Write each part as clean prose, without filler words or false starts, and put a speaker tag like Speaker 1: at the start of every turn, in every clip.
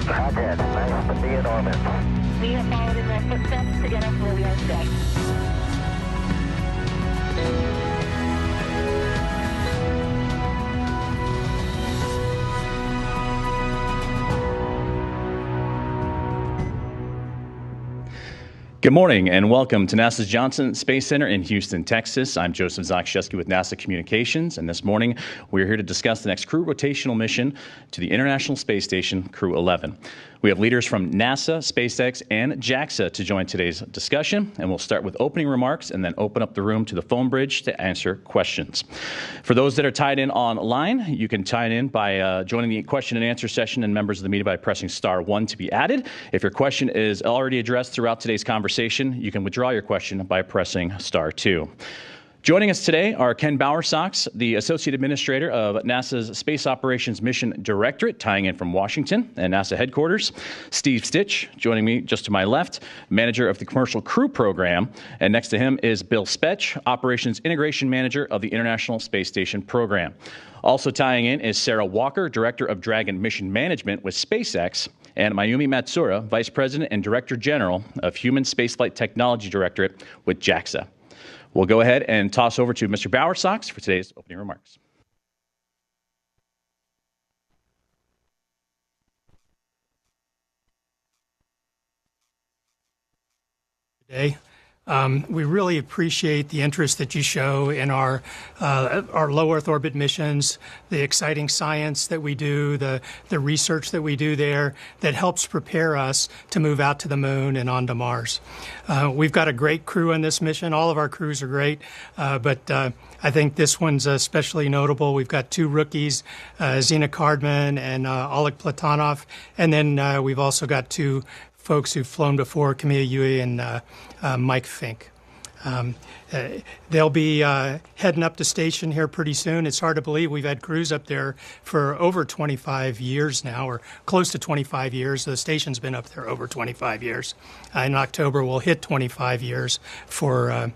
Speaker 1: Roger, nice to be in orbit.
Speaker 2: We have followed in their footsteps to get us where we are today.
Speaker 3: Good morning and welcome to NASA's Johnson Space Center in Houston, Texas. I'm Joseph Zakshevsky with NASA Communications, and this morning we're here to discuss the next crew rotational mission to the International Space Station, Crew-11. We have leaders from NASA, SpaceX, and JAXA to join today's discussion, and we'll start with opening remarks and then open up the room to the phone bridge to answer questions. For those that are tied in online, you can tie in by joining the question and answer session, and members of the media by pressing *1 to be added. If your question is already addressed throughout today's conversation, you can withdraw your question by pressing *2. Joining us today are Ken Bowersox, the Associate Administrator of NASA's Space Operations Mission Directorate, tying in from Washington and NASA headquarters. Steve Stitch, joining me just to my left, Manager of the Commercial Crew Program. And next to him is Bill Spetch, Operations Integration Manager of the International Space Station Program. Also tying in is Sarah Walker, Director of Dragon Mission Management with SpaceX, and Mayumi Matsura, Vice President and Director General of Human Spaceflight Technology Directorate with JAXA. We'll go ahead and toss over to Mr. Bowersox for today's opening remarks.
Speaker 4: Today, we really appreciate the interest that you show in our low Earth orbit missions, the exciting science that we do, the research that we do there that helps prepare us to move out to the moon and onto Mars. We've got a great crew on this mission. All of our crews are great, but I think this one's especially notable. We've got two rookies, Zina Cardman and Oleg Platonov, and then we've also got two folks who've flown before, Camilla Yui and Mike Fink. They'll be heading up to station here pretty soon. It's hard to believe we've had crews up there for over 25 years now, or close to 25 years. The station's been up there over 25 years. In October, we'll hit 25 years for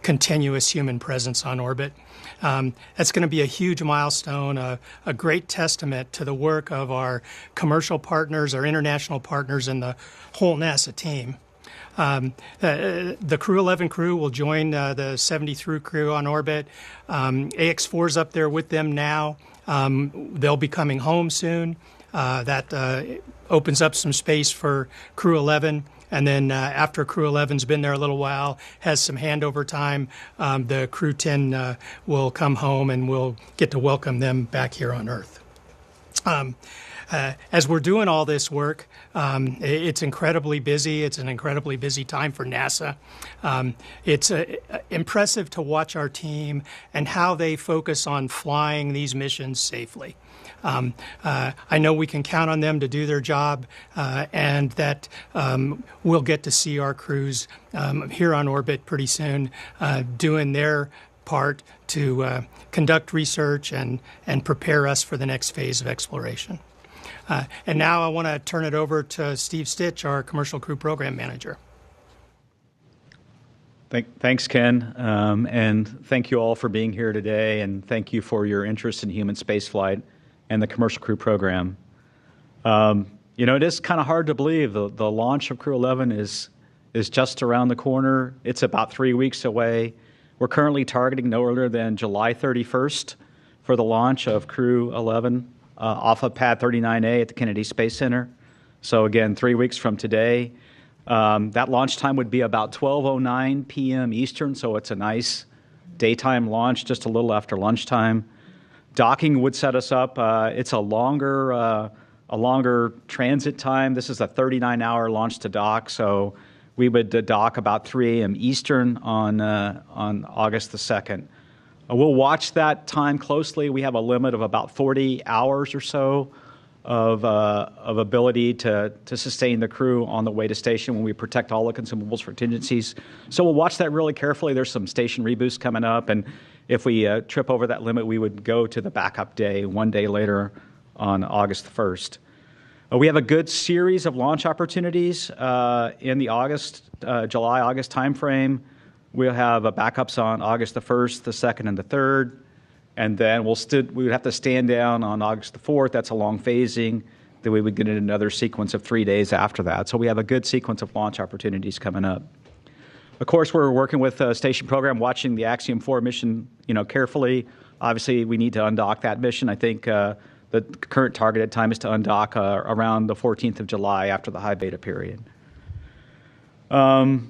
Speaker 4: continuous human presence on orbit. That's going to be a huge milestone, a great testament to the work of our commercial partners, our international partners, and the whole NASA team. The Crew-11 crew will join the 73 crew on orbit. AX-4's up there with them now. They'll be coming home soon. That opens up some space for Crew-11. And then after Crew-11's been there a little while, has some handover time, the Crew-10 will come home and we'll get to welcome them back here on Earth. As we're doing all this work, it's incredibly busy. It's an incredibly busy time for NASA. It's impressive to watch our team and how they focus on flying these missions safely. I know we can count on them to do their job, and that we'll get to see our crews here on orbit pretty soon doing their part to conduct research and prepare us for the next phase of exploration. And now I want to turn it over to Steve Stitch, our Commercial Crew Program Manager.
Speaker 5: Thanks, Ken, and thank you all for being here today, and thank you for your interest in human spaceflight and the Commercial Crew Program. You know, it is kind of hard to believe the launch of Crew-11 is just around the corner. It's about 3 weeks away. We're currently targeting no earlier than July 31st for the launch of Crew-11 off of Pad 39A at the Kennedy Space Center. So again, 3 weeks from today. That launch time would be about 12:09 p.m. Eastern, so it's a nice daytime launch, just a little after lunchtime. Docking would set us up. It's a longer transit time. This is a 39-hour launch to dock, so we would dock about 3 a.m. Eastern on August the 2nd. We'll watch that time closely. We have a limit of about 40 hours or so of ability to sustain the crew on the way to station when we protect all the consumables for contingencies. So we'll watch that really carefully. There's some station reboosts coming up, and if we trip over that limit, we would go to the backup day 1 day later on August 1st. We have a good series of launch opportunities in the July-August timeframe. We'll have backups on August the 1st, the 2nd, and the 3rd. And then we would have to stand down on August the 4th. That's a long phasing. Then we would get another sequence of 3 days after that. So we have a good sequence of launch opportunities coming up. Of course, we're working with the station program, watching the Axiom 4 mission, carefully. Obviously, we need to undock that mission. I think the current targeted time is to undock around the 14th of July after the high beta period. It's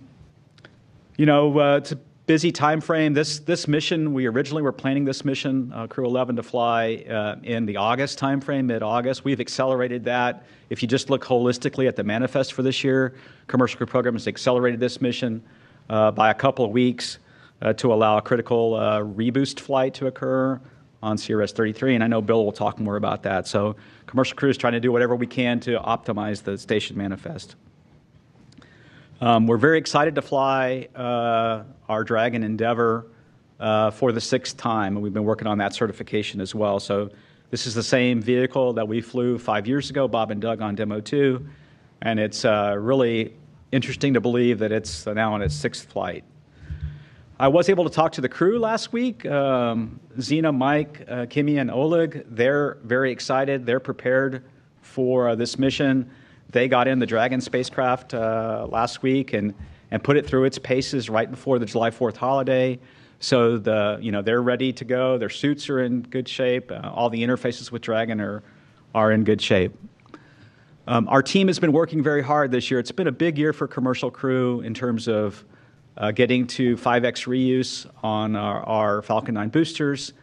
Speaker 5: a busy time frame. This mission, we originally were planning this mission, Crew-11, to fly in the August time frame, mid-August. We've accelerated that. If you just look holistically at the manifest for this year, Commercial Crew Program has accelerated this mission by a couple of weeks to allow a critical reboost flight to occur on CRS-33, and I know Bill will talk more about that. So Commercial Crew is trying to do whatever we can to optimize the station manifest. We're very excited to fly our Dragon Endeavor for the 6th time, and we've been working on that certification as well. So this is the same vehicle that we flew 5 years ago, Bob and Doug on Demo 2, and it's really interesting to believe that it's now on its 6th flight. I was able to talk to the crew last week. Zena, Mike, Kimmy, and Oleg, they're very excited. They're prepared for this mission. They got in the Dragon spacecraft last week and put it through its paces right before the July 4th holiday. So they're ready to go. Their suits are in good shape. All the interfaces with Dragon are in good shape. Our team has been working very hard this year. It's been a big year for Commercial Crew in terms of getting to 5X reuse on our Falcon 9 boosters,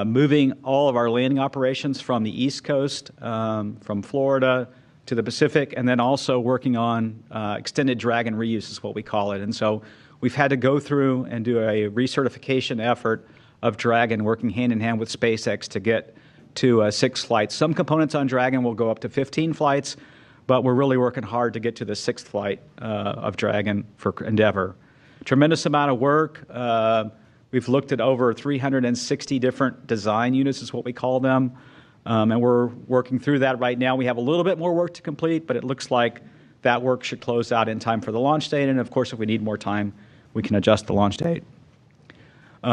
Speaker 5: moving all of our landing operations from the East Coast, from Florida to the Pacific, and then also working on extended Dragon reuse is what we call it. And so we've had to go through and do a recertification effort of Dragon, working hand in hand with SpaceX to get to 6 flights. Some components on Dragon will go up to 15 flights, but we're really working hard to get to the 6th flight of Dragon for Endeavor. Tremendous amount of work. We've looked at over 360 different design units is what we call them. And we're working through that right now. We have a little bit more work to complete, but it looks like that work should close out in time for the launch date. And of course, if we need more time, we can adjust the launch date.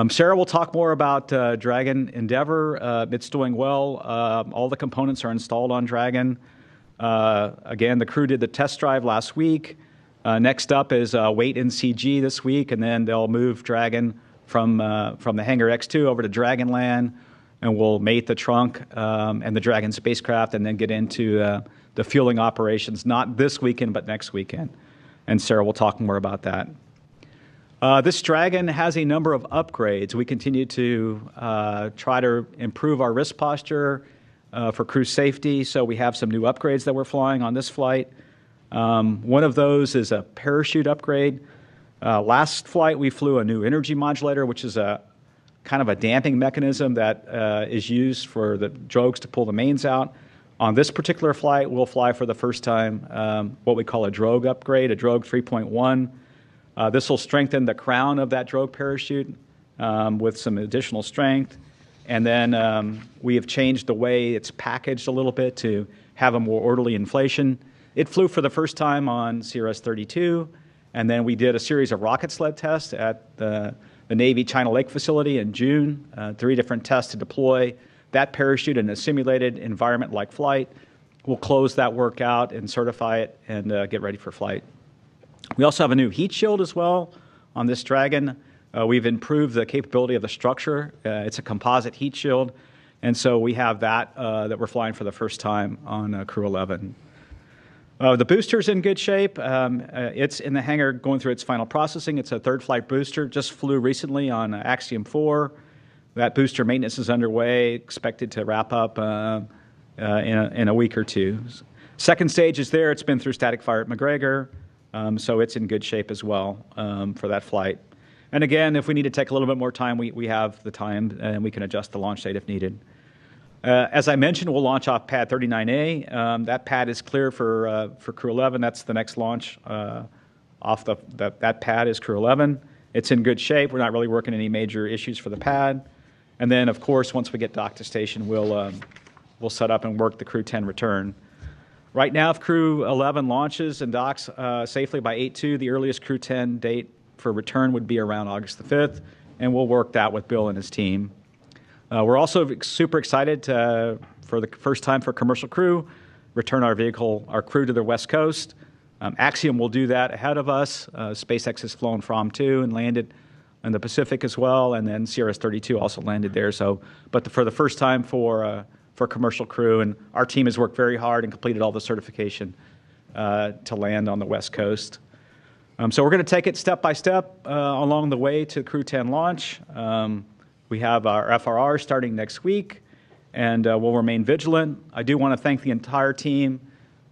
Speaker 5: Sarah will talk more about Dragon Endeavor. It's doing well. All the components are installed on Dragon. Again, the crew did the test drive last week. Next up is wait in CG this week, and then they'll move Dragon from the Hangar X2 over to Dragonland, and we'll mate the trunk and the Dragon spacecraft and then get into the fueling operations, not this weekend, but next weekend. And Sarah will talk more about that. This Dragon has a number of upgrades. We continue to try to improve our wrist posture for crew safety, so we have some new upgrades that we're flying on this flight. One of those is a parachute upgrade. Last flight, we flew a new energy modulator, which is a kind of a damping mechanism that is used for the drogues to pull the mains out. On this particular flight, we'll fly for the first time what we call a drogue upgrade, a drogue 3.1. This will strengthen the crown of that drogue parachute with some additional strength. And then we have changed the way it's packaged a little bit to have a more orderly inflation. It flew for the first time on CRS-32, and then we did a series of rocket sled tests at the Navy China Lake facility in June, 3 different tests to deploy that parachute in a simulated environment like flight. We'll close that work out and certify it and get ready for flight. We also have a new heat shield as well on this Dragon. We've improved the capability of the structure. It's a composite heat shield, and so we have that that we're flying for the first time on Crew-11. The booster's in good shape. It's in the hangar going through its final processing. It's a 3rd flight booster, just flew recently on Axiom 4. That booster maintenance is underway, expected to wrap up in a week or 2. Second stage is there. It's been through static fire at McGregor, so it's in good shape as well for that flight. And again, if we need to take a little bit more time, we have the time, and we can adjust the launch date if needed. As I mentioned, we'll launch off pad 39A. That pad is clear for Crew-11. That's the next launch off that pad is Crew-11. It's in good shape. We're not really working any major issues for the pad. And then, of course, once we get docked to station, we'll set up and work the Crew-10 return. Right now, if Crew-11 launches and docks safely by 8/2, the earliest Crew-10 date for return would be around August the 5th, and we'll work that with Bill and his team. We're also super excited to, for the first time for Commercial Crew, return our crew to the West Coast. Axiom will do that ahead of us. SpaceX has flown from too and landed in the Pacific as well, and then CRS-32 also landed there. But for the first time for Commercial Crew, and our team has worked very hard and completed all the certification to land on the West Coast. So we're going to take it step by step along the way to Crew-10 launch. We have our FRR starting next week, and we'll remain vigilant. I do want to thank the entire team,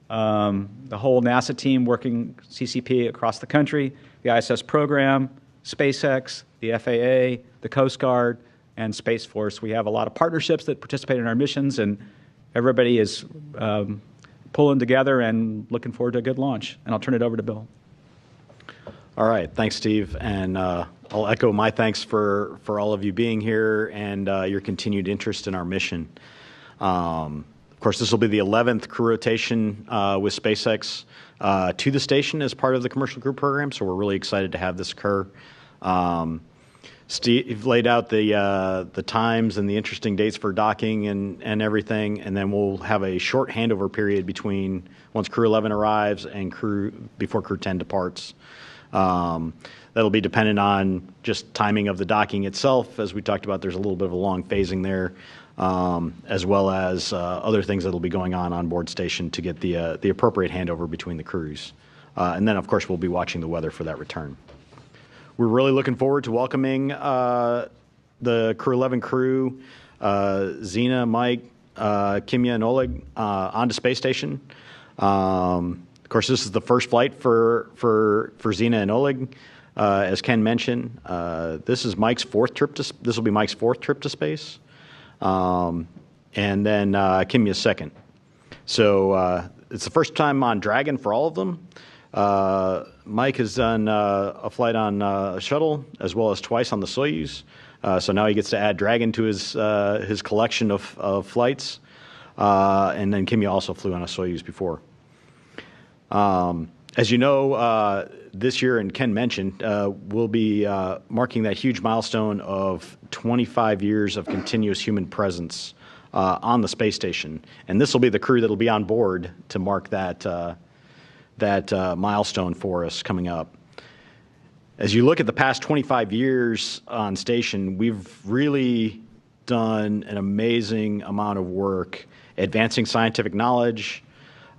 Speaker 5: the whole NASA team working CCP across the country, the ISS program, SpaceX, the FAA, the Coast Guard, and Space Force. We have a lot of partnerships that participate in our missions, and everybody is pulling together and looking forward to a good launch. And I'll turn it over to Bill.
Speaker 6: All right, thanks, Steve, and I'll echo my thanks for all of you being here and your continued interest in our mission. Of course, this will be the 11th crew rotation with SpaceX to the station as part of the Commercial Crew program, so we're really excited to have this occur. Steve laid out the times and the interesting dates for docking and everything, and then we'll have a short handover period between once Crew-11 arrives and before Crew-10 departs. That'll be dependent on just timing of the docking itself. As we talked about, there's a little bit of a long phasing there, as well as other things that'll be going on board station to get the appropriate handover between the crews. And then, of course, we'll be watching the weather for that return. We're really looking forward to welcoming the Crew-11 crew, Zena, Mike, Kimya, and Oleg onto space station. Of course, this is the first flight for Zena and Oleg. As Ken mentioned, this is Mike's fourth trip this will be Mike's fourth trip to space, and then Kimya's second. So it's the first time on Dragon for all of them. Mike has done a flight on a shuttle as well as twice on the Soyuz. So now he gets to add Dragon to his collection of flights. And then Kimya also flew on a Soyuz before. As you know, this year, and Ken mentioned, we'll be marking that huge milestone of 25 years of continuous human presence on the space station. And this will be the crew that will be on board to mark that milestone for us coming up. As you look at the past 25 years on station, we've really done an amazing amount of work advancing scientific knowledge,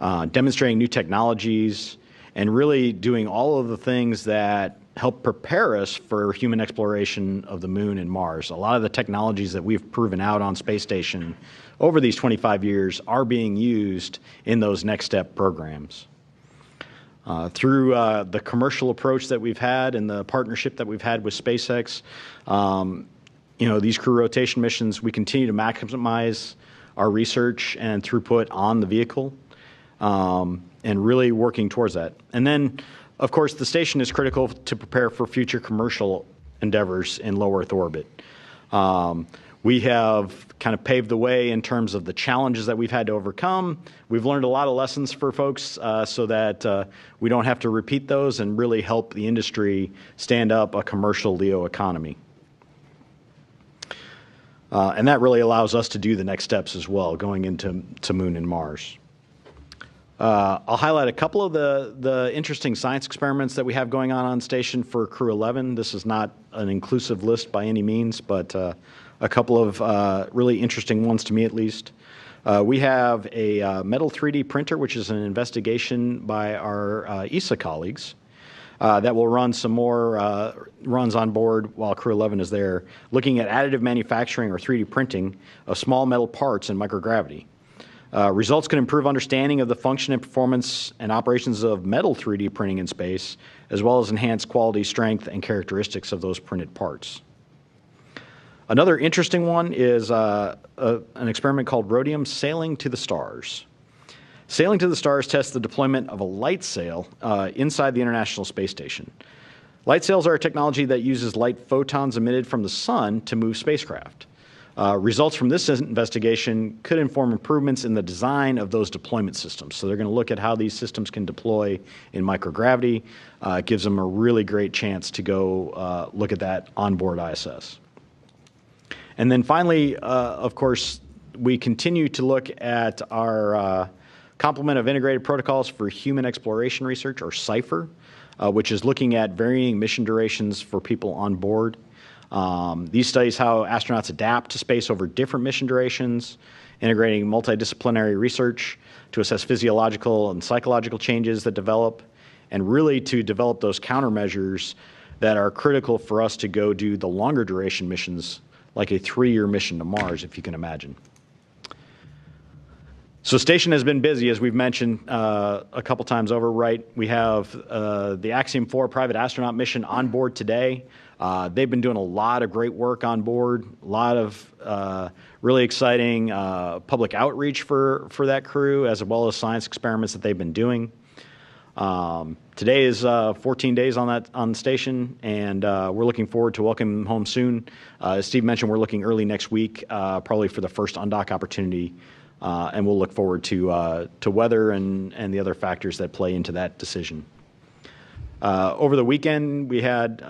Speaker 6: demonstrating new technologies, and really doing all of the things that help prepare us for human exploration of the moon and Mars. A lot of the technologies that we've proven out on space station over these 25 years are being used in those next step programs. Through the commercial approach that we've had and the partnership that we've had with SpaceX, these crew rotation missions, we continue to maximize our research and throughput on the vehicle, and really working towards that. And then, of course, the station is critical to prepare for future commercial endeavors in low Earth orbit. We have kind of paved the way in terms of the challenges that we've had to overcome. We've learned a lot of lessons for folks so that we don't have to repeat those and really help the industry stand up a commercial LEO economy. And that really allows us to do the next steps as well, going into Moon and Mars. I'll highlight a couple of the interesting science experiments that we have going on station for Crew-11. This is not an inclusive list by any means, but a couple of really interesting ones to me at least. We have a metal 3D printer, which is an investigation by our ESA colleagues that will run some more runs on board while Crew-11 is there, looking at additive manufacturing or 3D printing of small metal parts in microgravity. Results can improve understanding of the function and performance and operations of metal 3D printing in space, as well as enhance quality, strength, and characteristics of those printed parts. Another interesting one is an experiment called Rhodium Sailing to the Stars. Sailing to the Stars tests the deployment of a light sail inside the International Space Station. Light sails are a technology that uses light photons emitted from the sun to move spacecraft. Results from this investigation could inform improvements in the design of those deployment systems. So they're going to look at how these systems can deploy in microgravity. It gives them a really great chance to go look at that on board ISS. And then finally, of course, we continue to look at our complement of integrated protocols for human exploration research, or CIPHER, which is looking at varying mission durations for people on board. These studies how astronauts adapt to space over different mission durations, integrating multidisciplinary research to assess physiological and psychological changes that develop, and really to develop those countermeasures that are critical for us to go do the longer duration missions, like a 3-year mission to Mars, if you can imagine. So station has been busy, as we've mentioned a couple times over, right? We have the Axiom 4 private astronaut mission on board today. They've been doing a lot of great work on board, a lot of really exciting public outreach for that crew, as well as science experiments that they've been doing. Today is 14 days on station, and we're looking forward to welcoming them home soon. As Steve mentioned, we're looking early next week, probably for the first undock opportunity, and we'll look forward to weather and the other factors that play into that decision. Over the weekend, we had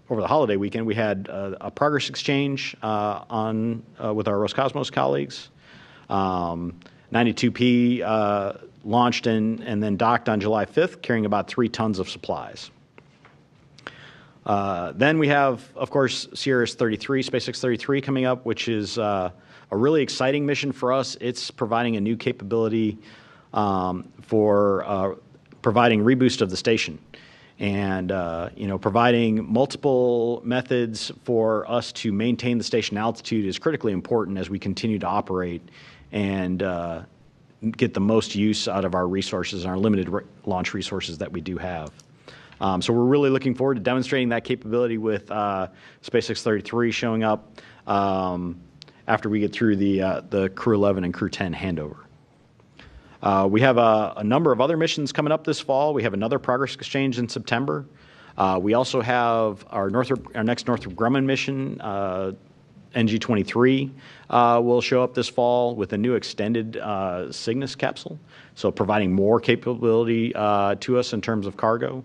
Speaker 6: over the holiday weekend, we had a progress exchange with our Roscosmos colleagues. 92P launched and then docked on July 5th, carrying about 3 tons of supplies. Then we have, of course, Sirius 33, SpaceX 33 coming up, which is a really exciting mission for us. It's providing a new capability for providing reboost of the station, and providing multiple methods for us to maintain the station altitude is critically important as we continue to operate and get the most use out of our resources and our limited launch resources that we do have. So we're really looking forward to demonstrating that capability with SpaceX 33 showing up after we get through the Crew-11 and Crew-10 handover. We have a number of other missions coming up this fall. We have another progress exchange in September. We also have our next Northrop Grumman mission, NG-23, will show up this fall with a new extended Cygnus capsule, so providing more capability to us in terms of cargo.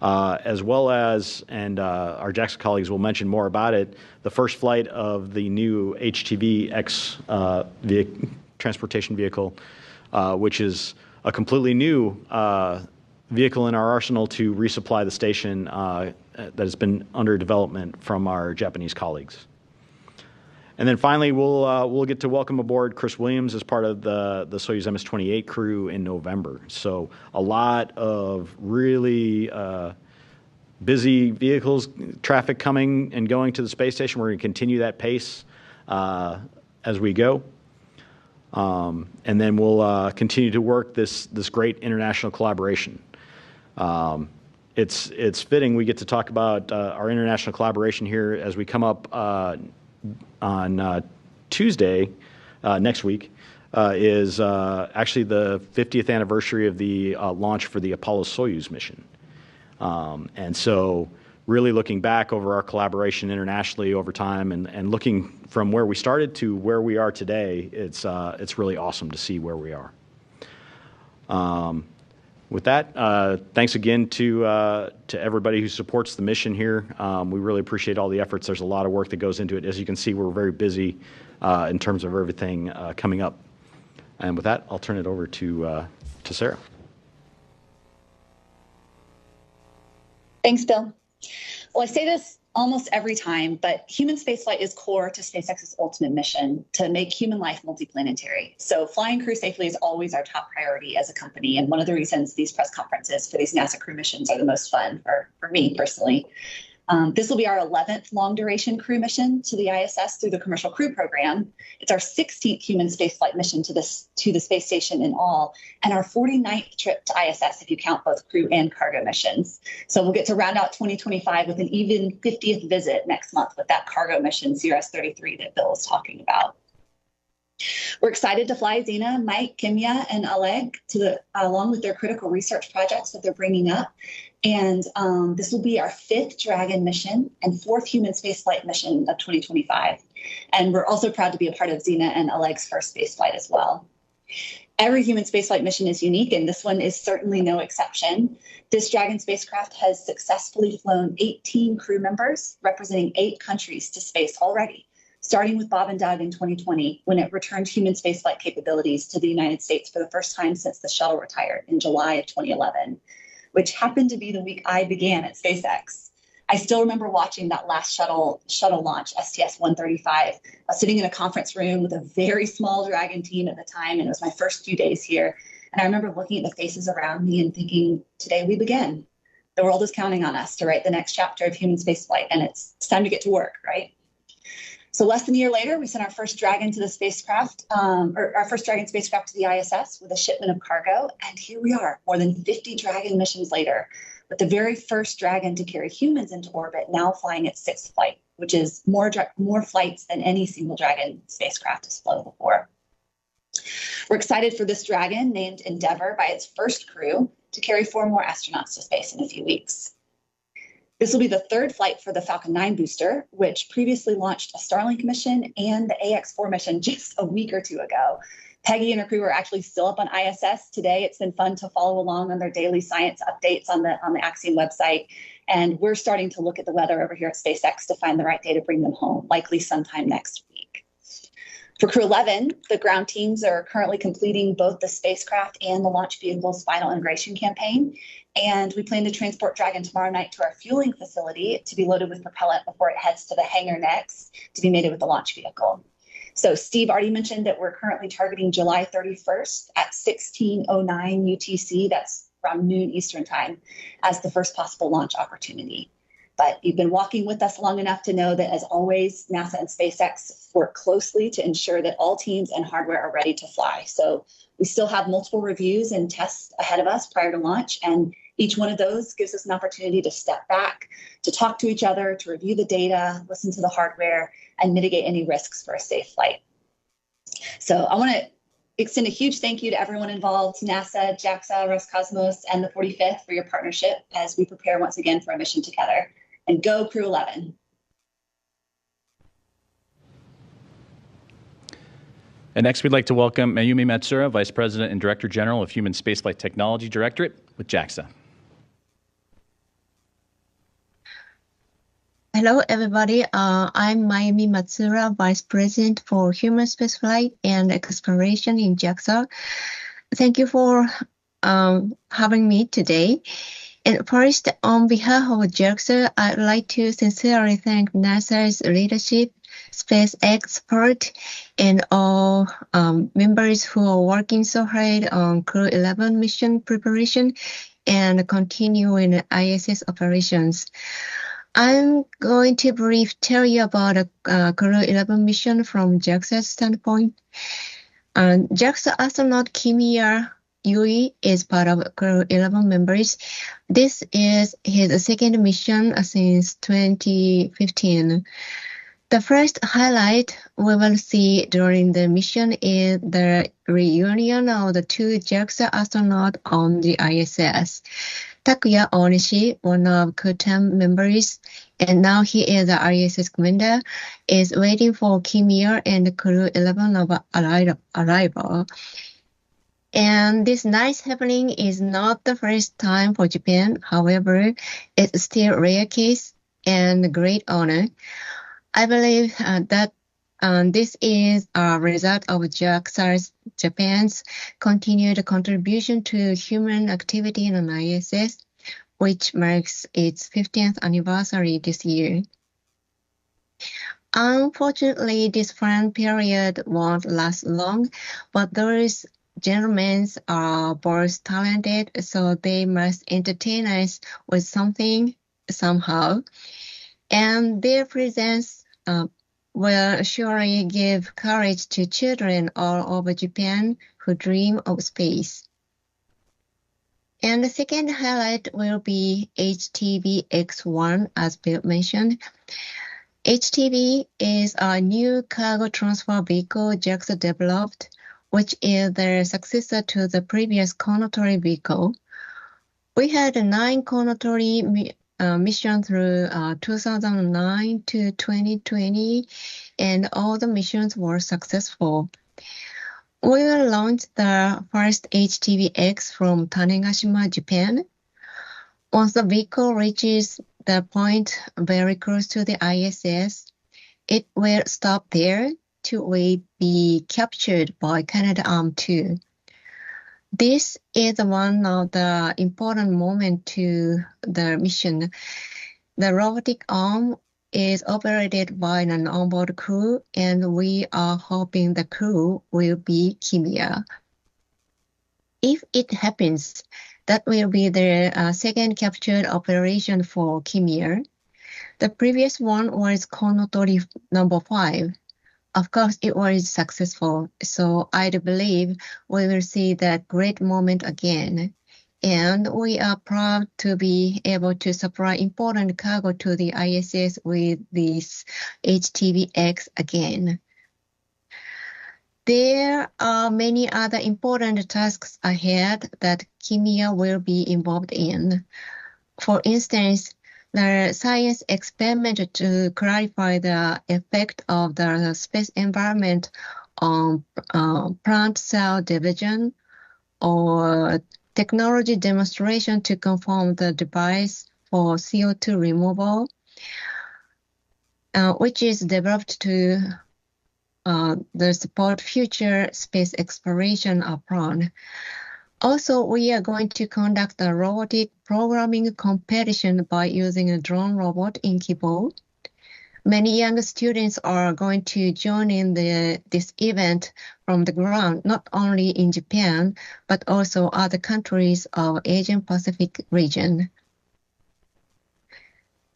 Speaker 6: As well as, and our JAXA colleagues will mention more about it, the first flight of the new HTV-X transportation vehicle, which is a completely new vehicle in our arsenal to resupply the station that has been under development from our Japanese colleagues. And then finally, we'll get to welcome aboard Chris Williams as part of the Soyuz MS-28 crew in November. So a lot of really busy vehicles, traffic coming and going to the space station. We're going to continue that pace as we go. And then we'll continue to work this great international collaboration. It's fitting we get to talk about our international collaboration here as we come up on Tuesday next week is actually the 50th anniversary of the launch for the Apollo-Soyuz mission. And so really looking back over our collaboration internationally over time and looking from where we started to where we are today, it's really awesome to see where we are. With that, thanks again to everybody who supports the mission here. We really appreciate all the efforts. There's a lot of work that goes into it. As you can see, we're very busy in terms of everything coming up. And with that, I'll turn it over to Sarah.
Speaker 7: Thanks, Bill. Well, I say this almost every time, but human spaceflight is core to SpaceX's ultimate mission to make human life multiplanetary. So flying crew safely is always our top priority as a company. And one of the reasons these press conferences for these NASA crew missions are the most fun for me personally. This will be our 11th long-duration crew mission to the ISS through the Commercial Crew Program. It's our 16th human spaceflight mission to the space station in all, and our 49th trip to ISS if you count both crew and cargo missions. So we'll get to round out 2025 with an even 50th visit next month with that cargo mission, Sirius 33, that Bill was talking about. We're excited to fly Zena, Mike, Kimya, and Oleg along with their critical research projects that they're bringing up. And this will be our 5th Dragon mission and 4th human spaceflight mission of 2025. And we're also proud to be a part of Zena and Oleg's first spaceflight as well. Every human spaceflight mission is unique, and this one is certainly no exception. This Dragon spacecraft has successfully flown 18 crew members, representing 8 countries to space already. starting with Bob and Doug in 2020, when it returned human spaceflight capabilities to the United States for the first time since the shuttle retired in July of 2011, which happened to be the week I began at SpaceX. I still remember watching that last shuttle launch, STS-135, sitting in a conference room with a very small Dragon team at the time, and it was my first few days here. And I remember looking at the faces around me and thinking, today we begin. The world is counting on us to write the next chapter of human spaceflight, and it's time to get to work, right? So less than a year later, we sent our first Dragon to the spacecraft, or our first Dragon spacecraft to the ISS with a shipment of cargo. And here we are, more than 50 Dragon missions later, with the very first Dragon to carry humans into orbit now flying its sixth flight, which is more flights than any single Dragon spacecraft has flown before. We're excited for this Dragon, named Endeavour by its first crew, to carry 4 more astronauts to space in a few weeks. This will be the third flight for the Falcon 9 booster, which previously launched a Starlink mission and the AX-4 mission just a week or 2 ago. Peggy and her crew are actually still up on ISS today. It's been fun to follow along on their daily science updates on the Axiom website. And we're starting to look at the weather over here at SpaceX to find the right day to bring them home, likely sometime next week. For Crew-11, the ground teams are currently completing both the spacecraft and the launch vehicle's final integration campaign. And we plan to transport Dragon tomorrow night to our fueling facility to be loaded with propellant before it heads to the hangar next to be mated with the launch vehicle. So Steve already mentioned that we're currently targeting July 31st at 16:09 UTC, that's around noon Eastern time, as the first possible launch opportunity. But you've been walking with us long enough to know that, as always, NASA and SpaceX work closely to ensure that all teams and hardware are ready to fly. So we still have multiple reviews and tests ahead of us prior to launch, and each one of those gives us an opportunity to step back, to talk to each other, to review the data, listen to the hardware, and mitigate any risks for a safe flight. So I want to extend a huge thank you to everyone involved, NASA, JAXA, Roscosmos, and the 45th for your partnership as we prepare once again for a mission together. And go Crew-11.
Speaker 3: And next, we'd like to welcome Mayumi Matsura, Vice President and Director General of Human Spaceflight Technology Directorate with JAXA.
Speaker 8: Hello, everybody. I'm Mayumi Matsura, Vice President for Human Spaceflight and Exploration in JAXA. Thank you for having me today. And first, on behalf of JAXA, I'd like to sincerely thank NASA's leadership, space expert, and all members who are working so hard on Crew-11 mission preparation and continuing ISS operations. I'm going to tell you about a Crew-11 mission from JAXA's standpoint. JAXA astronaut Kimiya Yui is part of Crew-11 members. This is his second mission since 2015. The first highlight we will see during the mission is the reunion of the 2 JAXA astronauts on the ISS. Takuya Onishi, one of Crew-10 members, and now he is the ISS commander, is waiting for Kimiya and Crew-11 arrival. And this nice happening is not the first time for Japan. However, it's still a rare case and a great honor. I believe that this is a result of Japan's continued contribution to human activity on ISS, which marks its 50th anniversary this year. Unfortunately, this fun period won't last long, but those gentlemen are both talented, so they must entertain us with something somehow. And their presence will surely give courage to children all over Japan who dream of space. And the second highlight will be HTV-X1, as Bill mentioned. HTV is a new cargo transfer vehicle JAXA developed, which is the successor to the previous Conatory vehicle. We had 9 Conatory missions through 2009 to 2020, and all the missions were successful. We will launch the first HTV-X from Tanegashima, Japan. Once the vehicle reaches the point very close to the ISS, It will stop there till we be captured by Canadarm2. This is one of the important moments to the mission. The robotic arm is operated by an onboard crew, and we are hoping the crew will be Kimia. If it happens, that will be the second captured operation for Kimia. The previous one was Konotori number 5. Of course, it was successful, so I believe we will see that great moment again. And we are proud to be able to supply important cargo to the ISS with this HTVX again. There are many other important tasks ahead that Kimia will be involved in. For instance, the science experiment to clarify the effect of the space environment on plant cell division, or technology demonstration to confirm the device for CO2 removal, which is developed to support future space exploration abroad. Also, we are going to conduct a robotic programming competition by using a drone robot in Kibo. Many young students are going to join in this event from the ground, not only in Japan, but also other countries of Asian Pacific region.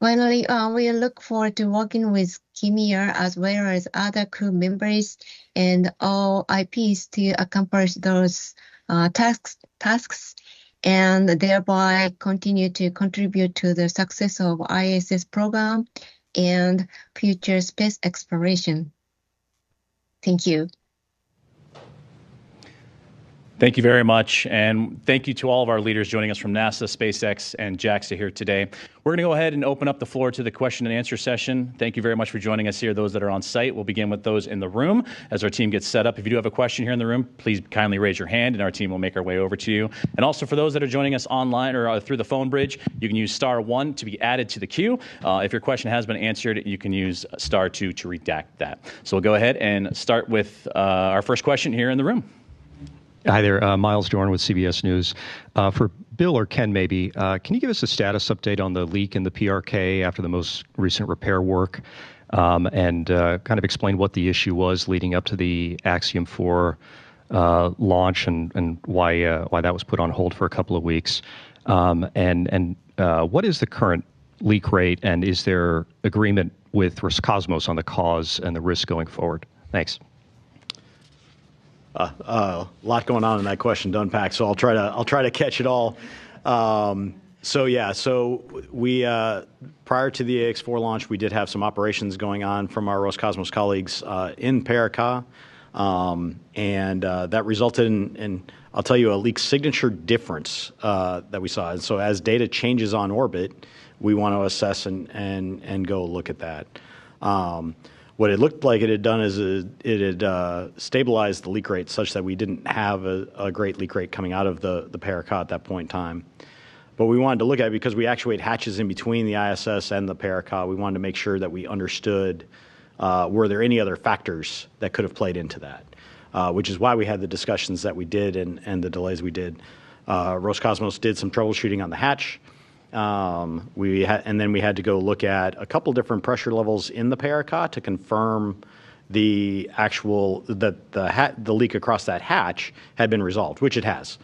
Speaker 8: Finally, we look forward to working with Kimia as well as other crew members and all IPs to accomplish those tasks and thereby continue to contribute to the success of ISS program and future space exploration. Thank you.
Speaker 3: Thank you very much, and thank you to all of our leaders joining us from NASA, SpaceX, and JAXA here today. We're going to go ahead and open up the floor to the question and answer session. Thank you very much for joining us here, those that are on site. We'll begin with those in the room as our team gets set up. If you do have a question here in the room, please kindly raise your hand, and our team will make our way over to you. And also for those that are joining us online or through the phone bridge, you can use *1 to be added to the queue. If your question has been answered, you can use *2 to redact that. So we'll go ahead and start with our first question here in the room.
Speaker 9: Hi there, Miles Dorn with CBS News. For Bill or Ken, maybe, can you give us a status update on the leak in the PRK after the most recent repair work, and kind of explain what the issue was leading up to the Axiom 4 launch and why that was put on hold for a couple of weeks? And what is the current leak rate, and is there agreement with Roscosmos on the cause and the risk going forward? Thanks.
Speaker 6: A lot going on in that question to unpack, so I'll try to catch it all. So we prior to the AX4 launch, we did have some operations going on from our Roscosmos colleagues in Paracas, and that resulted in I'll tell you a leak signature difference that we saw. And so as data changes on orbit, we want to assess and go look at that. What it looked like it had done is it had stabilized the leak rate such that we didn't have a great leak rate coming out of the Paracas at that point in time. But we wanted to look at it because we actuate hatches in between the ISS and the Paracas. We wanted to make sure that we understood were there any other factors that could have played into that, which is why we had the discussions that we did and the delays we did. Roscosmos did some troubleshooting on the hatch. And then we had to go look at a couple different pressure levels in the Paracas to confirm the actual the leak across that hatch had been resolved, which it has.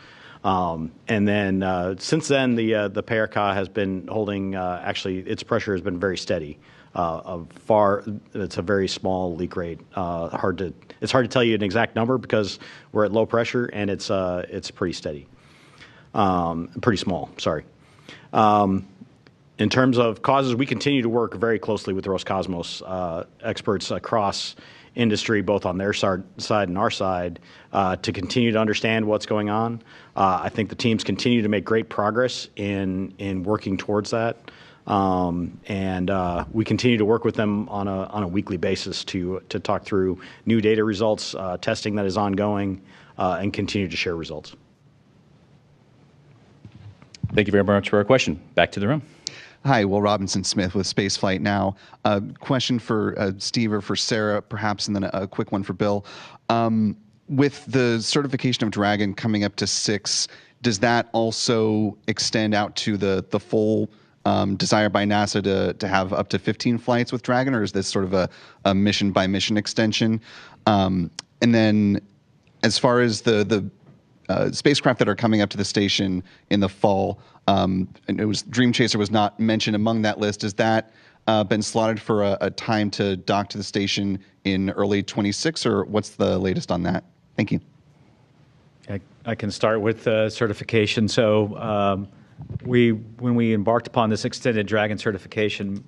Speaker 6: And then since then, the Paracas has been holding. Actually, its pressure has been very steady. It's a very small leak rate. It's hard to tell you an exact number because we're at low pressure and it's pretty steady. Pretty small. Sorry. In terms of causes, we continue to work very closely with Roscosmos experts across industry, both on their side and our side, to continue to understand what's going on. I think the teams continue to make great progress in working towards that, and we continue to work with them on a weekly basis to talk through new data results, testing that is ongoing, and continue to share results.
Speaker 3: Thank you very much for our question. Back to the room.
Speaker 10: Hi, Will Robinson Smith with Spaceflight Now. Question for Steve or for Sarah, perhaps, and then a quick one for Bill. With the certification of Dragon coming up to 6, does that also extend out to the full desire by NASA to have up to 15 flights with Dragon, or is this sort of a mission by mission extension? And then, as far as the spacecraft that are coming up to the station in the fall, and it was Dream Chaser was not mentioned among that list. Has that been slotted for a time to dock to the station in early 26, or what's the latest on that? Thank you.
Speaker 5: I can start with certification. So when we embarked upon this extended Dragon certification,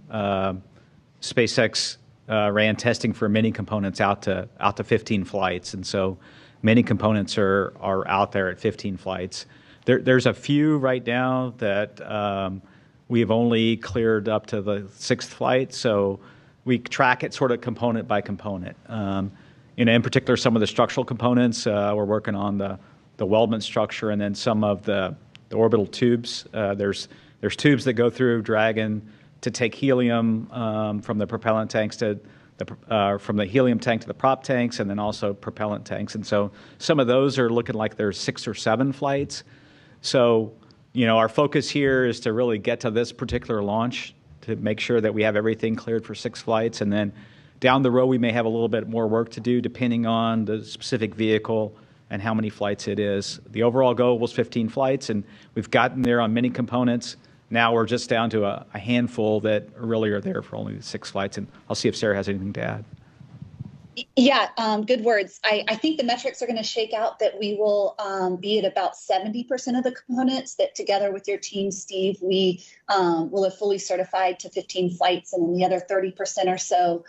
Speaker 5: SpaceX ran testing for many components out to 15 flights, and so many components are out there at 15 flights. There's a few right now that we've only cleared up to the 6th flight, so we track it sort of component by component. In particular, some of the structural components, we're working on the weldment structure, and then some of the orbital tubes. There's tubes that go through Dragon to take helium from the propellant tanks to from the helium tank to the prop tanks, and then also propellant tanks. And so some of those are looking like there's 6 or 7 flights. So, our focus here is to really get to this particular launch to make sure that we have everything cleared for 6 flights. And then down the road, we may have a little bit more work to do depending on the specific vehicle and how many flights it is. The overall goal was 15 flights, and we've gotten there on many components. Now we're just down to a handful that really are there for only 6 flights, and I'll see if Sarah has anything to add.
Speaker 7: Yeah, good words. I think the metrics are going to shake out that we will be at about 70% of the components that, together with your team, Steve, we will have fully certified to 15 flights, and then the other 30% or so,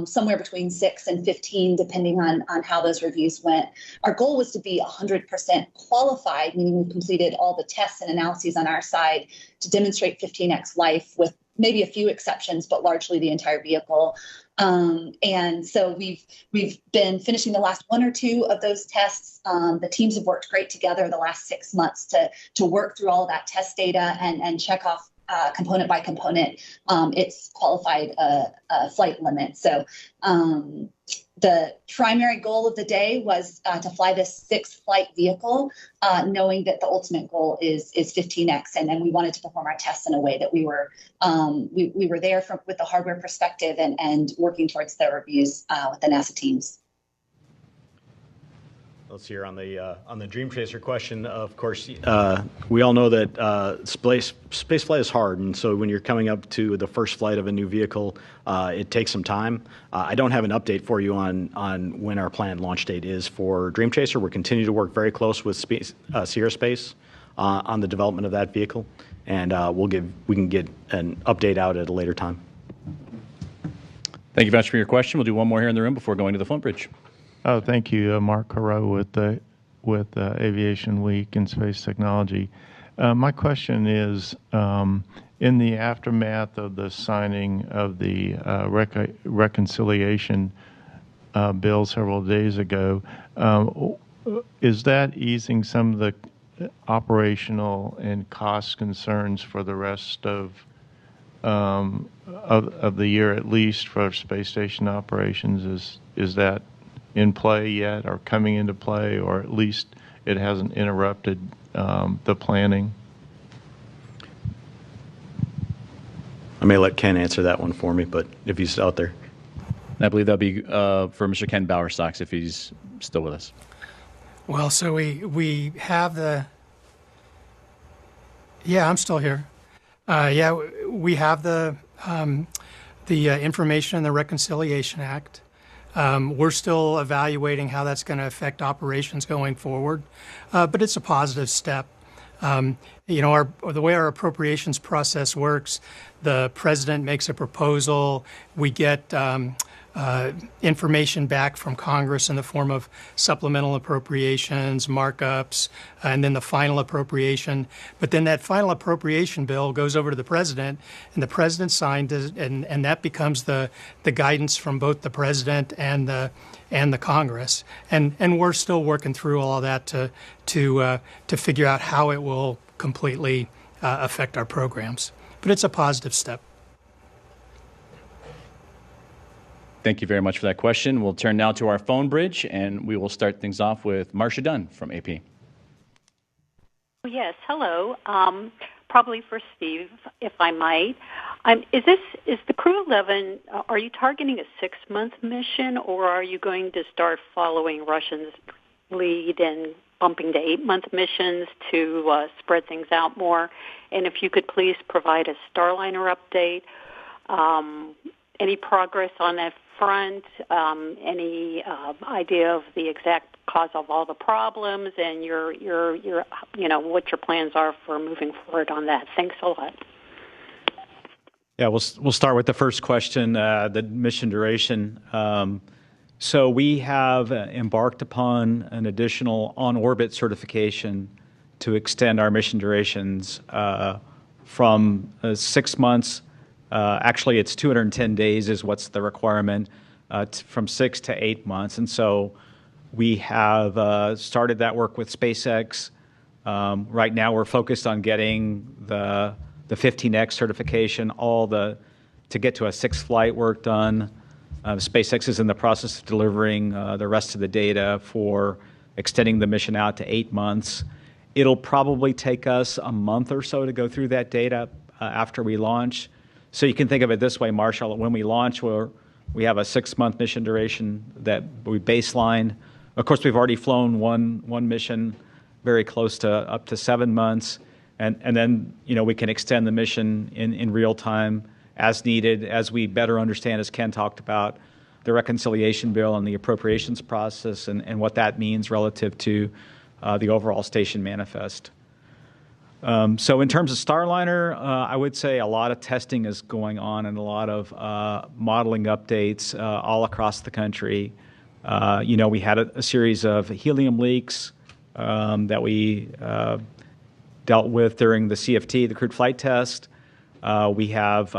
Speaker 7: somewhere between 6 and 15, depending on how those reviews went. Our goal was to be 100% qualified, meaning we completed all the tests and analyses on our side to demonstrate 15x life, with maybe a few exceptions, but largely the entire vehicle. And so we've been finishing the last 1 or 2 of those tests. The teams have worked great together the last 6 months to work through all of that test data and check off component by component its qualified flight limit. So the primary goal of the day was to fly this 6th flight vehicle, knowing that the ultimate goal is 15x, and then we wanted to perform our tests in a way that we were there with the hardware perspective and working towards the reviews with the NASA teams.
Speaker 6: Let's hear on the Dream Chaser question. Of course, we all know that space flight is hard, and so when you're coming up to the first flight of a new vehicle, it takes some time. I don't have an update for you on when our planned launch date is for Dream Chaser. We're continuing to work very close with Sierra Space on the development of that vehicle, and we can get an update out at a later time.
Speaker 3: Thank you very much for your question. We'll do one more here in the room before going to the Flint Bridge.
Speaker 11: Oh, thank you, Mark Carreau with Aviation Week and Space Technology. My question is, in the aftermath of the signing of the reconciliation bill several days ago, is that easing some of the operational and cost concerns for the rest of the year, at least for space station operations? Is that in play yet, or coming into play, or at least it hasn't interrupted the planning?
Speaker 6: I may let Ken answer that one for me, but if he's out there.
Speaker 3: I believe that'll be for Mr. Ken Bowerstocks, if he's still with us. Well,
Speaker 4: so we have the... Yeah, I'm still here. We have the information in the Reconciliation Act. We're still evaluating how that's going to affect operations going forward, but it's a positive step. The way our appropriations process works, the president makes a proposal, we get information back from Congress in the form of supplemental appropriations, markups, and then the final appropriation. But then that final appropriation bill goes over to the president, and the president signed it, and that becomes the guidance from both the president and the Congress. And we're still working through all of that to figure out how it will completely affect our programs. but it's a positive step.
Speaker 3: Thank you very much for that question. We'll turn now to our phone bridge, and we will start things off with Marcia Dunn from AP.
Speaker 12: Yes, hello. Probably for Steve, if I might. Is the Crew-11? Are you targeting a 6-month mission, or are you going to start following Russia's lead and bumping to 8-month missions to spread things out more? And if you could please provide a Starliner update. Any progress on that front? Any idea of the exact cause of all the problems, and your what your plans are for moving forward on that? Thanks a lot.
Speaker 5: Yeah, we'll start with the first question, the mission duration. So we have embarked upon an additional on-orbit certification to extend our mission durations from 6 months. Actually, it's 210 days is what's the requirement, from 6 to 8 months. And so we have started that work with SpaceX. Right now, we're focused on getting the 15X certification, to get to a 6th flight work done. SpaceX is in the process of delivering the rest of the data for extending the mission out to 8 months. It'll probably take us a month or so to go through that data after we launch. So you can think of it this way, Marshall. When we launch, we have a 6-month mission duration that we baseline. Of course, we've already flown one mission very close to up to 7 months. And then, we can extend the mission in real time as needed, as we better understand, as Ken talked about, the reconciliation bill and the appropriations process and what that means relative to the overall station manifest. So in terms of Starliner, I would say a lot of testing is going on and a lot of modeling updates all across the country. We had a series of helium leaks that we dealt with during the CFT, the crewed flight test. We have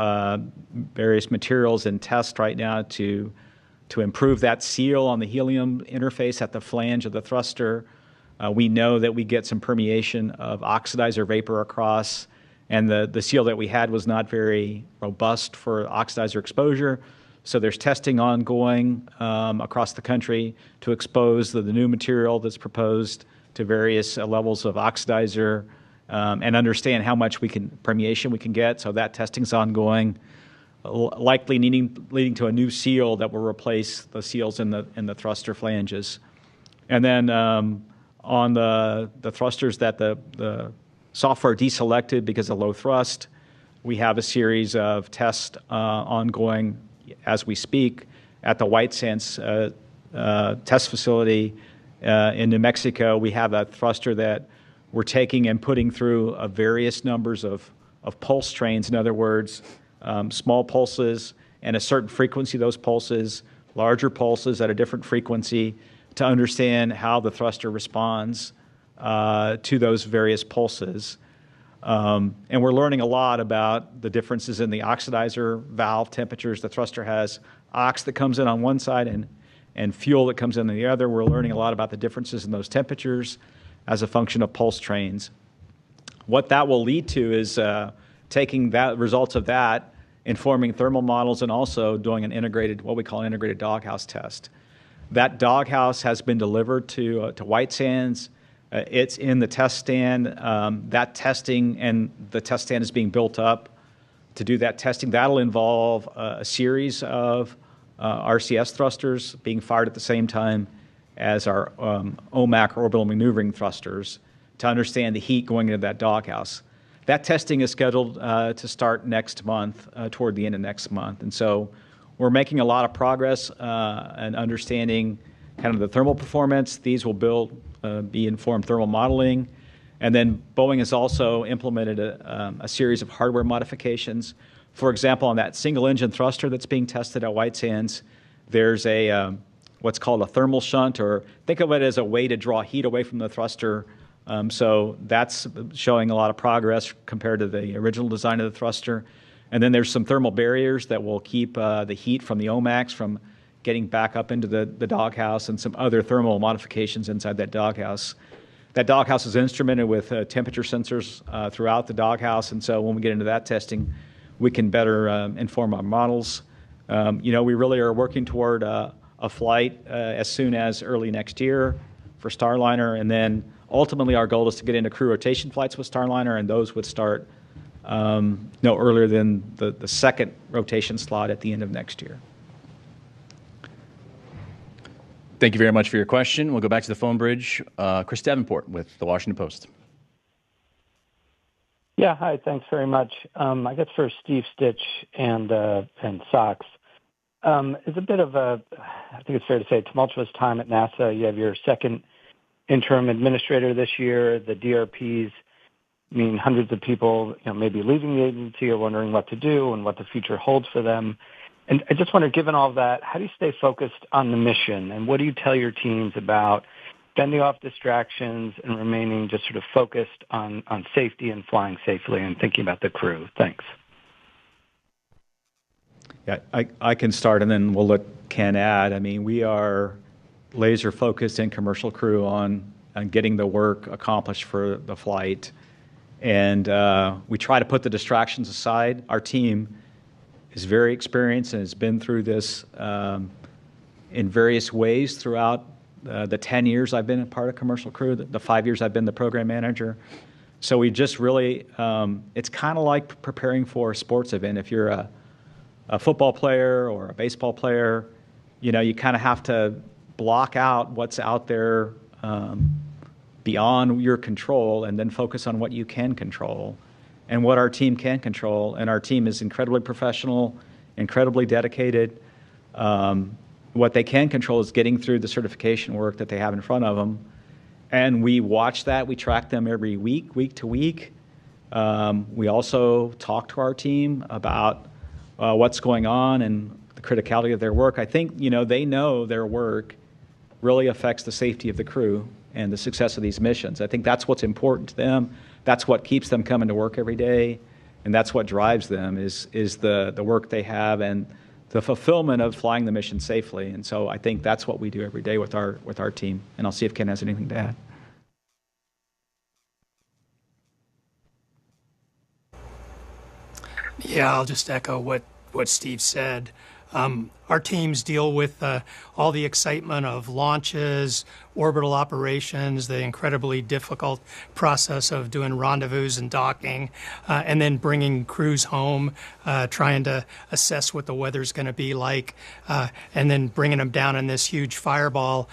Speaker 5: various materials in test right now to improve that seal on the helium interface at the flange of the thruster. We know that we get some permeation of oxidizer vapor across, and the seal that we had was not very robust for oxidizer exposure. So there's testing ongoing across the country to expose the new material that's proposed to various levels of oxidizer and understand how much permeation we can get. So that testing's ongoing, likely leading to a new seal that will replace the seals in the thruster flanges. And then on the thrusters that the software deselected because of low thrust, we have a series of tests ongoing as we speak at the White Sands test facility in New Mexico. We have a thruster that we're taking and putting through various numbers of pulse trains. In other words, small pulses and a certain frequency of those pulses, larger pulses at a different frequency, to understand how the thruster responds to those various pulses. And we're learning a lot about the differences in the oxidizer valve temperatures. The thruster has ox that comes in on one side and fuel that comes in on the other. We're learning a lot about the differences in those temperatures as a function of pulse trains. What that will lead to is taking that results of that, informing thermal models, and also doing what we call an integrated doghouse test. That doghouse has been delivered to White Sands. It's in the test stand. That testing and the test stand is being built up to do that testing. That'll involve a series of RCS thrusters being fired at the same time as our OMAC, orbital maneuvering thrusters, to understand the heat going into that doghouse. That testing is scheduled to start next month, toward the end of next month. And so we're making a lot of progress and understanding kind of the thermal performance. These will be informed thermal modeling. And then Boeing has also implemented a series of hardware modifications. For example, on that single engine thruster that's being tested at White Sands, there's what's called a thermal shunt, or think of it as a way to draw heat away from the thruster. So that's showing a lot of progress compared to the original design of the thruster. And then there's some thermal barriers that will keep the heat from the OMACs from getting back up into the doghouse, and some other thermal modifications inside that doghouse. that doghouse is instrumented with temperature sensors throughout the doghouse, and so when we get into that testing, we can better inform our models. We really are working toward a flight as soon as early next year for Starliner, and then ultimately our goal is to get into crew rotation flights with Starliner, and those would start no earlier than the second rotation slot at the end of next year.
Speaker 3: Thank you very much for your question. We'll go back to the phone bridge. Chris Davenport with the Washington Post.
Speaker 13: Yeah, hi. Thanks very much. I guess for Steve Stitch and Sox, it's a bit of a, I think it's fair to say, tumultuous time at NASA. You have your second interim administrator this year. The DRPs mean hundreds of people, maybe leaving the agency or wondering what to do and what the future holds for them. And I just wonder, given all that, how do you stay focused on the mission? And what do you tell your teams about fending off distractions and remaining just sort of focused on safety and flying safely and thinking about the crew? Thanks.
Speaker 5: Yeah, I can start, and then we'll let Ken add. I mean, we are laser focused in Commercial Crew on getting the work accomplished for the flight. And we try to put the distractions aside. Our team is very experienced and has been through this in various ways throughout the 10 years I've been a part of Commercial Crew, the 5 years I've been the program manager. So we just really, it's kind of like preparing for a sports event. If you're a football player or a baseball player, you kind of have to block out what's out there beyond your control and then focus on what you can control and what our team can control. And our team is incredibly professional, incredibly dedicated. What they can control is getting through the certification work that they have in front of them. And we watch that. We track them every week, week to week. We also talk to our team about what's going on and the criticality of their work. I think, they know their work really affects the safety of the crew and the success of these missions. I think that's what's important to them. That's what keeps them coming to work every day, and that's what drives them is the work they have and the fulfillment of flying the mission safely. And so I think that's what we do every day with our team. And I'll see if Ken has anything to add.
Speaker 4: Yeah, I'll just echo what Steve said. Our teams deal with all the excitement of launches, orbital operations, the incredibly difficult process of doing rendezvous and docking, and then bringing crews home, trying to assess what the weather's going to be like, and then bringing them down in this huge fireball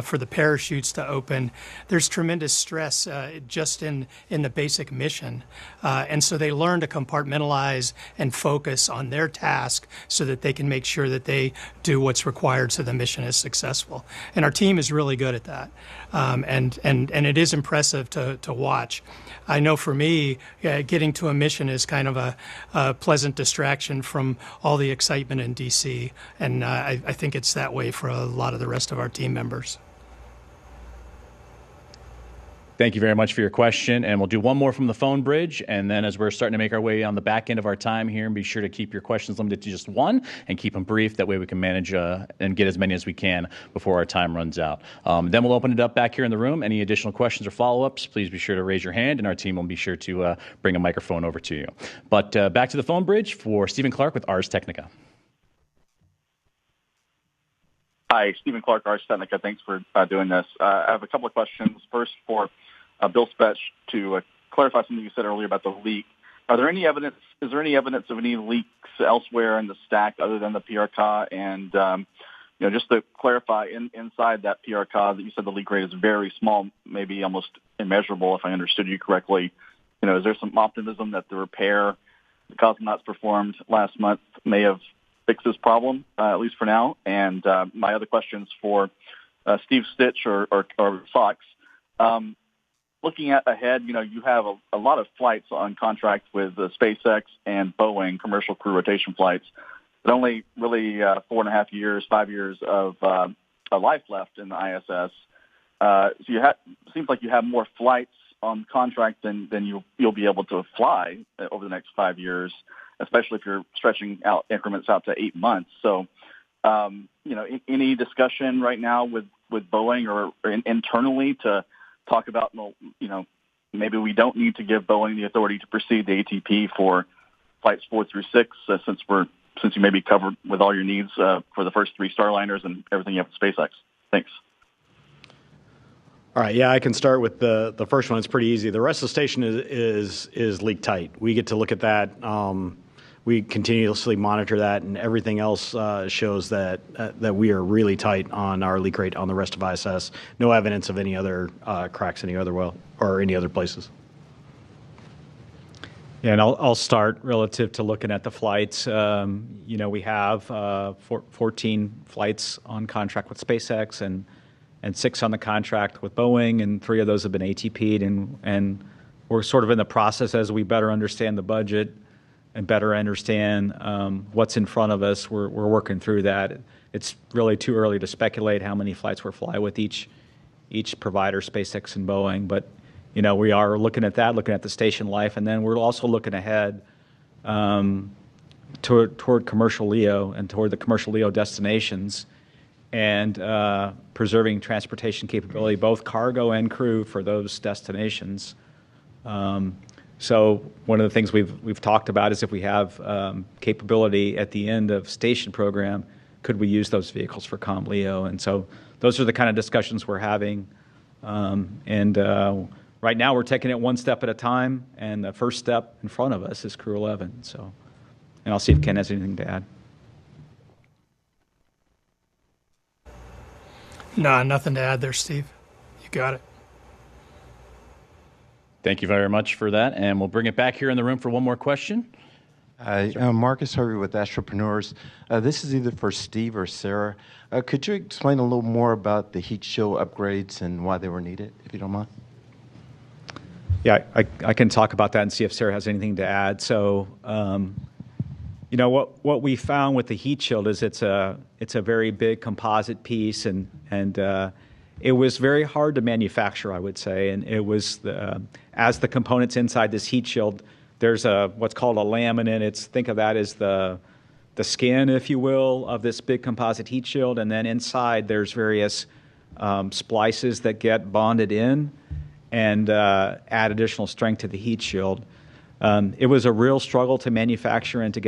Speaker 4: for the parachutes to open. There's tremendous stress just in the basic mission. And so they learn to compartmentalize and focus on their task so that they can make sure that they do what's required so the mission is successful. And our team is really good at that. And it is impressive to watch. I know for me, getting to a mission is kind of a pleasant distraction from all the excitement in DC. And I think it's that way for a lot of the rest of our team members.
Speaker 3: Thank you very much for your question, and we'll do one more from the phone bridge, and then as we're starting to make our way on the back end of our time here, and be sure to keep your questions limited to just one and keep them brief. That way we can manage and get as many as we can before our time runs out. Then we'll open it up back here in the room. Any additional questions or follow-ups, please be sure to raise your hand, and our team will be sure to bring a microphone over to you. But back to the phone bridge for Stephen Clark with Ars Technica.
Speaker 14: Hi, Stephen Clark, Ars Technica. Thanks for doing this. I have a couple of questions. First, for Bill Spetch, to clarify something you said earlier about the leak. Is there any evidence of any leaks elsewhere in the stack other than the PRCA? And just to clarify, inside that PRCA, that you said the leak rate is very small, maybe almost immeasurable, if I understood you correctly. Is there some optimism that the repair the cosmonauts performed last month may have fixed this problem, at least for now? And my other questions for Steve Stitch or Fox. Looking ahead, you have a lot of flights on contract with SpaceX and Boeing, commercial crew rotation flights, but only really 4.5 years, 5 years of life left in the ISS. So seems like you have more flights on contract than you'll be able to fly over the next 5 years, especially if you're stretching out increments out to 8 months. So, any discussion right now with Boeing or internally to talk about, maybe we don't need to give Boeing the authority to proceed the ATP for flights 4 through 6, since you may be covered with all your needs for the first 3 Starliners and everything you have at SpaceX? Thanks.
Speaker 6: All right, yeah, I can start with the first one. It's pretty easy. The rest of the station is leak tight. We get to look at that. We continuously monitor that, and everything else shows that we are really tight on our leak rate on the rest of ISS. No evidence of any other cracks any other well or any other places.
Speaker 5: Yeah, and I'll start relative to looking at the flights. We have 14 flights on contract with SpaceX and 6 on the contract with Boeing, and 3 of those have been ATP'd, and we're sort of in the process as we better understand the budget and better understand what's in front of us. We're working through that. It's really too early to speculate how many flights we'll fly with each provider, SpaceX and Boeing, but we are looking at that, looking at the station life, and then we're also looking ahead toward commercial LEO and toward the commercial LEO destinations, and preserving transportation capability, both cargo and crew for those destinations. So one of the things we've talked about is if we have capability at the end of station program, could we use those vehicles for comm LEO? And so those are the kind of discussions we're having. Right now we're taking it one step at a time, and the first step in front of us is Crew-11. So, and I'll see if Ken has anything to add.
Speaker 4: No, nothing to add there, Steve. You got it.
Speaker 3: Thank you very much for that, and we'll bring it back here in the room for one more question.
Speaker 15: Marcus Harvey with Astropreneurs. This is either for Steve or Sarah. Could you explain a little more about the heat shield upgrades and why they were needed, if you don't mind?
Speaker 5: Yeah, I can talk about that and see if Sarah has anything to add. So, what we found with the heat shield is it's a very big composite piece, and it was very hard to manufacture, I would say. And it was as the components inside this heat shield, there's what's called a laminate. Think of that as the skin, if you will, of this big composite heat shield, and then inside there's various splices that get bonded in and add additional strength to the heat shield. It was a real struggle to manufacture and to get